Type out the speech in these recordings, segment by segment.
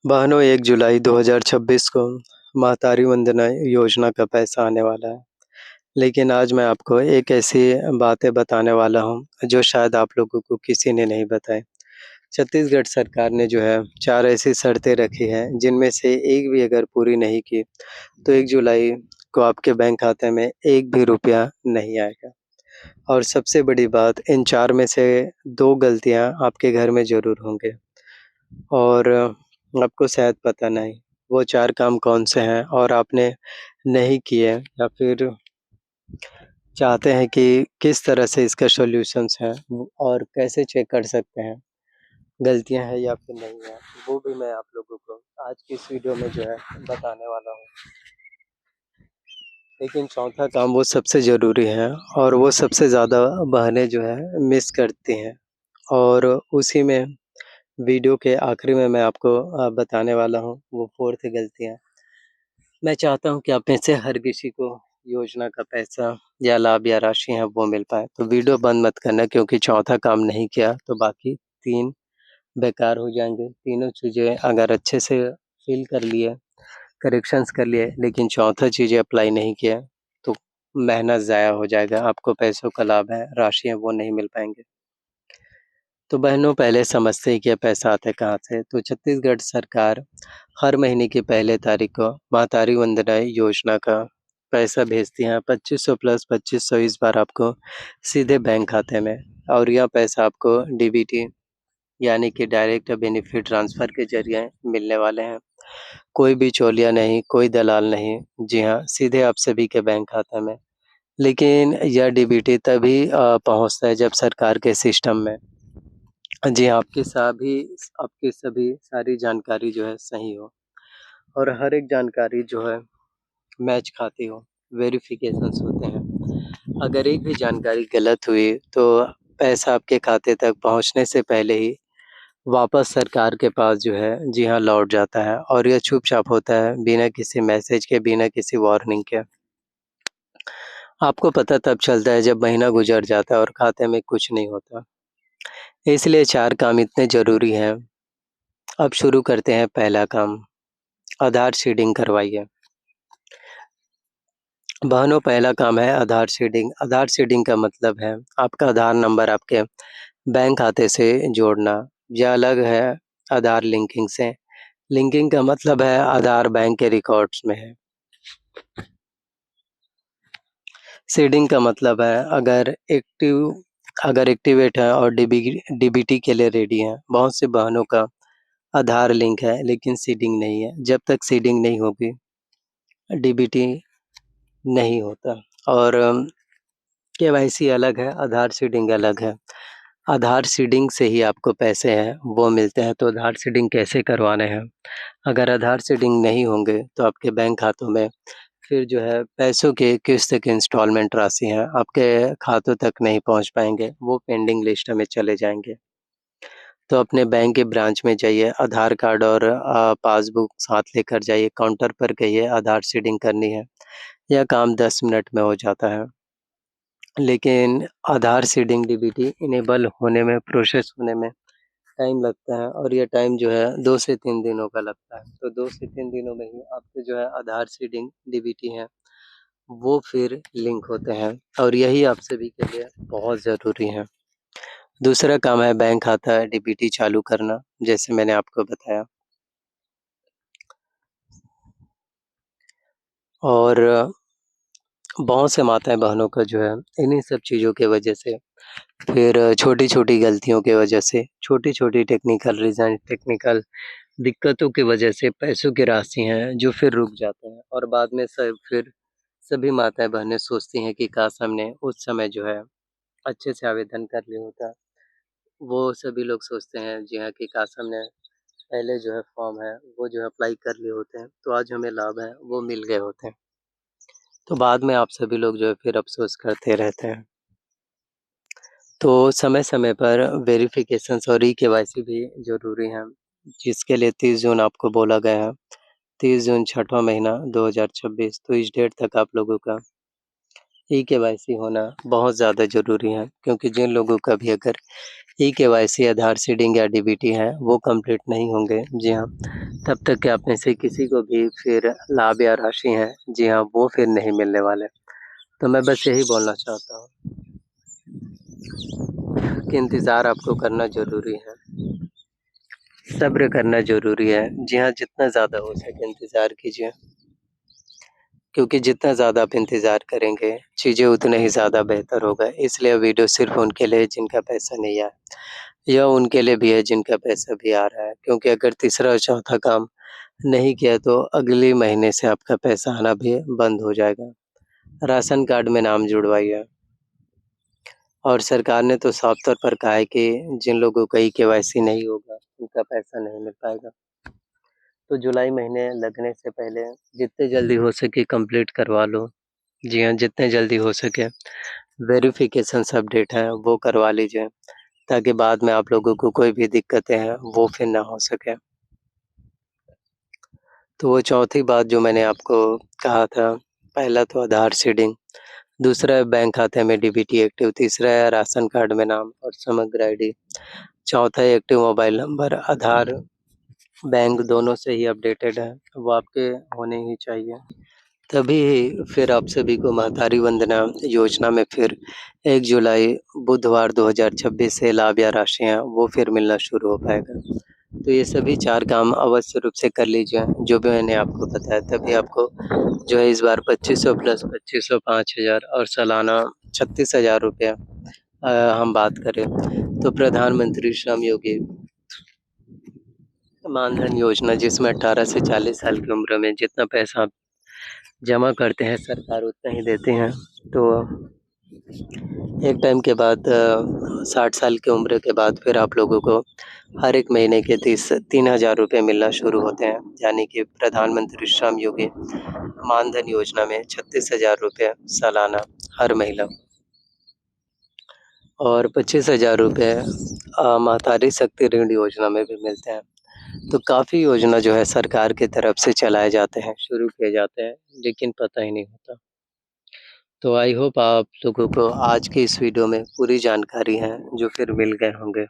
बहनों 1 जुलाई 2026 को महतारी वंदना योजना का पैसा आने वाला है। लेकिन आज मैं आपको एक ऐसी बातें बताने वाला हूँ, जो शायद आप लोगों को किसी ने नहीं बताई। छत्तीसगढ़ सरकार ने जो है 4 ऐसी शर्तें रखी हैं, जिनमें से एक भी अगर पूरी नहीं की, तो 1 जुलाई को आपके बैंक खाते में एक भी रुपया नहीं आएगा। और सबसे बड़ी बात, इन 4 में से 2 गलतियाँ आपके घर में ज़रूर होंगे। और आपको शायद पता नहीं, वो 4 काम कौन-से हैं और आपने नहीं किए या फिर चाहते हैं कि किस तरह से इसका सॉल्यूशंस है और कैसे चेक कर सकते हैं, गलतियाँ हैं या फिर नहीं है, वो भी मैं आप लोगों को आज की इस वीडियो में जो है बताने वाला हूँ। लेकिन चौथा काम वो सबसे ज़रूरी है और वो सबसे ज़्यादा बहनें जो है मिस करती हैं और उसी में वीडियो के आखिरी में मैं आपको बताने वाला हूँ, वो 4th गलतियाँ। मैं चाहता हूँ कि आप में से हर किसी को योजना का पैसा या लाभ या राशि है वो मिल पाए। तो वीडियो बंद मत करना, क्योंकि चौथा काम नहीं किया तो बाकी 3 बेकार हो जाएँगे। तीनों चीज़ें अगर अच्छे से फ़िल कर लिए, करेक्शंस कर लिए, लेकिन चौथा चीज़ें अप्लाई नहीं किया, तो मेहनत ज़ाया हो जाएगा। आपको पैसों का लाभ है, राशि है वो नहीं मिल पाएँगे। तो बहनों, पहले समझते हैं कि ये पैसा आता है कहाँ से। तो छत्तीसगढ़ सरकार हर महीने की पहले तारीख को महतारी वंदना योजना का पैसा भेजती है। 2500 प्लस 2500 इस बार आपको सीधे बैंक खाते में, और यह पैसा आपको डीबीटी यानी कि डायरेक्ट बेनिफिट ट्रांसफ़र के ज़रिए मिलने वाले हैं। कोई बिचौलिया नहीं, कोई दलाल नहीं। जी हाँ, सीधे आप सभी के बैंक खाते में। लेकिन यह डीबीटी तभी पहुँचता है जब सरकार के सिस्टम में जी हाँ, आपकी सभी सारी जानकारी जो है सही हो और हर एक जानकारी जो है मैच खाती हो, वेरिफ़िकेशंस होते हैं। अगर एक भी जानकारी गलत हुई, तो पैसा आपके खाते तक पहुँचने से पहले ही वापस सरकार के पास जो है जी हाँ, लौट जाता है, और यह चुपचाप होता है, बिना किसी मैसेज के, बिना किसी वार्निंग के। आपको पता तब चलता है जब महीना गुज़र जाता है और खाते में कुछ नहीं होता। इसलिए 4 काम इतने ज़रूरी हैं। अब शुरू करते हैं पहला काम, आधार सीडिंग करवाइए। बहनों, पहला काम है आधार सीडिंग। आधार सीडिंग का मतलब है आपका आधार नंबर आपके बैंक खाते से जोड़ना। यह अलग है आधार लिंकिंग से। लिंकिंग का मतलब है आधार बैंक के रिकॉर्ड्स में है। सीडिंग का मतलब है अगर एक्टिवेट है और डीबीटी के लिए रेडी है। बहुत सी बहनों का आधार लिंक है लेकिन सीडिंग नहीं है। जब तक सीडिंग नहीं होगी, डीबीटी नहीं होता। और केवाईसी अलग है, आधार सीडिंग अलग है। आधार सीडिंग से ही आपको पैसे हैं वो मिलते हैं। तो आधार सीडिंग कैसे करवाने हैं? अगर आधार सीडिंग नहीं होंगे, तो आपके बैंक खातों में फिर जो है पैसों की किस्त की इंस्टॉलमेंट राशि है आपके खातों तक नहीं पहुंच पाएँगे, वो पेंडिंग लिस्ट में चले जाएँगे। तो अपने बैंक के ब्रांच में जाइए, आधार कार्ड और पासबुक साथ लेकर जाइए, काउंटर पर कहिए आधार सीडिंग करनी है। यह काम 10 मिनट में हो जाता है। लेकिन आधार सीडिंग डीबीटी इनेबल होने में, प्रोसेस होने में टाइम लगता है, और ये टाइम जो है 2 से 3 दिनों का लगता है। तो 2 से 3 दिनों में ही आपके जो है आधार सीडिंग डीबीटी है, वो फिर लिंक होते हैं, और यही आप सभी के लिए बहुत ज़रूरी है। दूसरा काम है बैंक खाता डीबीटी चालू करना, जैसे मैंने आपको बताया। और बहुत से माताएँ-बहनों का जो है इन्हीं सब चीज़ों की वजह से, फिर छोटी-छोटी गलतियों की वजह से, छोटी-छोटी टेक्निकल दिक्कतों की वजह से पैसों की राशि हैं जो फिर रुक जाते हैं, और बाद में फिर सभी माताएँ-बहनें सोचती हैं कि काश हमने उस समय जो है अच्छे से आवेदन कर लिया होता। वो सभी लोग सोचते हैं जी हाँ, कि काश हमने पहले जो है फॉर्म है वो जो है अप्लाई कर लिए होते हैं, तो आज हमें लाभ है वो मिल गए होते। तो बाद में आप सभी लोग जो है फिर अफ़सोस करते रहते हैं। तो समय-समय पर वेरिफ़िकेशंस और ई-केवाईसी भी ज़रूरी है, जिसके लिए 30 जून आपको बोला गया है। 30 जून छठवां महीना 2026, तो इस डेट तक आप लोगों का ई-केवाईसी होना बहुत ज़्यादा ज़रूरी है, क्योंकि जिन लोगों का भी अगर ई-केवाईसी, आधार सीडिंग या डीबीटी है, वो कंप्लीट नहीं होंगे, जी हाँ, तब तक कि आप में से किसी को भी फिर लाभ या राशि है, जी हाँ, वो फिर नहीं मिलने वाले। तो मैं बस यही बोलना चाहता हूँ कि इंतज़ार आपको करना ज़रूरी है। सब्र करना ज़रूरी है। जी हाँ, जितना ज़्यादा हो सके इंतज़ार कीजिए। क्योंकि जितना ज़्यादा आप इंतज़ार करेंगे, चीज़ें उतना ही ज़्यादा बेहतर होगा। इसलिए वीडियो सिर्फ़ उनके लिए है जिनका पैसा नहीं आया, या उनके लिए भी है जिनका पैसा भी आ रहा है। क्योंकि अगर तीसरा और चौथा काम नहीं किया तो अगले महीने से आपका पैसा आना भी बंद हो जाएगा। राशन कार्ड में नाम जुड़वाइए। और सरकार ने तो साफ तौर पर कहा है कि जिन लोगों का ई-केवाईसी नहीं होगा, उनका पैसा नहीं मिल पाएगा। तो जुलाई महीने लगने से पहले जितने जल्दी हो सके कंप्लीट करवा लो। जी हाँ, जितने जल्दी हो सके वेरिफ़िकेशन्स अपडेट हैं, वो करवा लीजिए, ताकि बाद में आप लोगों को कोई भी दिक्कतें हैं, वो फिर ना हो सके। तो वो चौथी बात जो मैंने आपको कहा था, पहला तो आधार सीडिंग, दूसरा है बैंक खाते में डीबीटी एक्टिव, तीसरा है राशन कार्ड में नाम और समग्र आईडी, चौथा है एक्टिव मोबाइल नंबर। आधार, बैंक दोनों से ही अपडेटेड है, वो आपके होने ही चाहिए। तभी फिर आप सभी को महतारी वंदना योजना में फिर 1 जुलाई बुधवार 2026 से लाभ या राशियाँ वो फिर मिलना शुरू हो पाएगा। तो ये सभी 4 काम अवश्य रूप से कर लीजिए, जो भी मैंने आपको बताया, तभी आपको जो है इस बार 2500 प्लस 2500 5000 और सालाना 36,000 रुपया हम बात करें तो प्रधानमंत्री श्रम योगी मानधन योजना, जिसमें 18 से 40 साल की उम्र में जितना पैसा आप जमा करते हैं सरकार उतना ही देती है। तो एक टाइम के बाद 60 साल की उम्र के बाद फिर आप लोगों को हर एक महीने के 3,000 रुपए मिलना शुरू होते हैं, यानी कि प्रधानमंत्री श्रम योगी मानधन योजना में 36,000 रुपये सालाना हर महिला और 25,000 रुपये महतारी शक्ति ऋण योजना में भी मिलते हैं। तो काफ़ी योजना जो है सरकार की तरफ से चलाए जाते हैं, शुरू किए जाते हैं, लेकिन पता ही नहीं होता। तो आई होप आप लोगों को आज की इस वीडियो में पूरी जानकारी है, जो फिर मिल गए होंगे।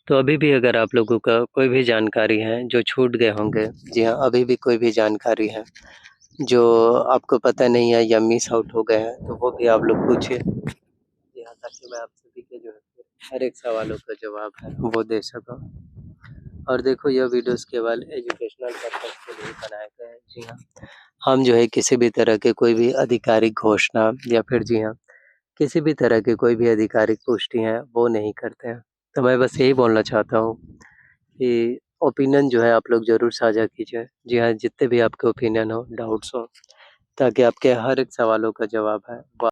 तो अभी भी अगर आप लोगों का कोई भी जानकारी है जो छूट गए होंगे, जी हाँ, अभी भी कोई भी जानकारी है जो आपको पता नहीं है या मिस आउट हो गए हैं, तो वो भी आप लोग पूछिए। जी हाँ, ताकि मैं आप सभी के जो है हर एक सवालों का जवाब है वो दे सकूँ। और देखो, यह वीडियोस केवल एजुकेशनल पर्पज़ के लिए बनाए गए हैं। जी हाँ, हम जो है किसी भी तरह के कोई भी आधिकारिक घोषणा या फिर जी हाँ, किसी भी तरह की कोई भी आधिकारिक पुष्टि है वो नहीं करते हैं। तो मैं बस यही बोलना चाहता हूँ कि ओपिनियन जो है आप लोग ज़रूर साझा कीजिए। जी हाँ, जितने भी आपके ओपिनियन हो, डाउट्स हो, ताकि आपके हर एक सवालों का जवाब है वो